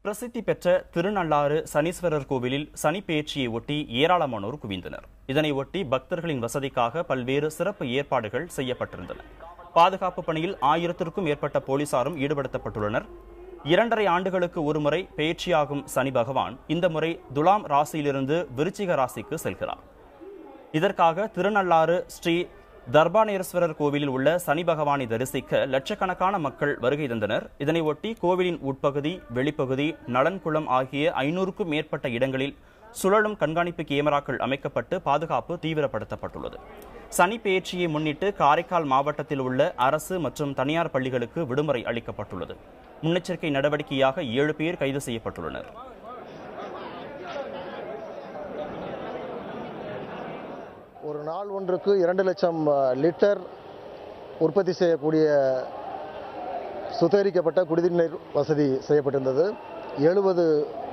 பிரசித்தி பெற்ற திருநள்ளாறு சனீஸ்வரர் கோவிலில் சனிப்பெயர்ச்சியை ஒட்டி ஏராளமானோர் குவிந்தனர். இதனை ஒட்டி பக்தர்களின் வசதிக்காக பல்வேறு சிறப்பு ஏற்பாடுகள் செய்யப்பட்டிருந்தன. பாதுகாப்பு பணியில் 1000க்கும் மேற்பட்ட போலீசாரும் ஈடுபடுத்தப்பட்டுள்ளனர். 2.5 ஆண்டுகளுக்கு ஒருமுறை பெயர்ச்சியாகும் சனி பகவான் இந்த முறை துலாம் ராசியிலிருந்து விருச்சிக ராசிக்கு செல்கிறார். இதற்காக திருநள்ளாறு ஸ்ரீ தர்பானேஸ்வரர் கோவிலில் உள்ள சனி பகவானை தரிசிக்க லட்சக்கணக்கான மக்கள் வருகை தந்தனர். இதனை ஒட்டி கோவிலின் உட்பகுதி, வெளிப்பகுதி, நலன்குளம் ஆகிய 500க்கும் மேற்பட்ட இடங்களில் சுழலும் கண்காணிப்பு கேமராக்கள் அமைக்கப்பட்டு பாதுகாப்பு தீவிரப்படுத்தப்பட்டுள்ளது. சனி பெயர்ச்சியை முன்னிட்டு காரைக்கால் மாவட்டத்தில் உள்ள அரசு மற்றும் தனியார் பள்ளிகளுக்கு விடுமுறை அளிக்கப்பட்டுள்ளது. முன்னெச்சரிக்கை நடவடிக்கையாக 7 பேர் கைது செய்யப்பட்டுள்ளனர். ஒரு நாள் ஒன்றுக்கு 2 லட்சம் லிட்டர் உற்பத்தி செய்யக்கூடிய சுத்திகரிக்கப்பட்ட குடிநீர் வசதி செய்யப்பட்டிருந்தது. 70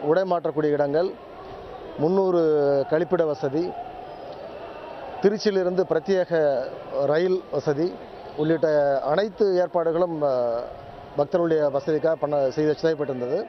உடை மாற்றக்கூடிய இடங்கள், 300 கழிப்பிட வசதி, திருச்சியிலிருந்து பிரத்யேக ரயில் வசதி உள்ளிட்ட அனைத்து ஏற்பாடுகளும் பக்தர்களுடைய வசதிக்காக செய்யப்பட்டிருந்தது.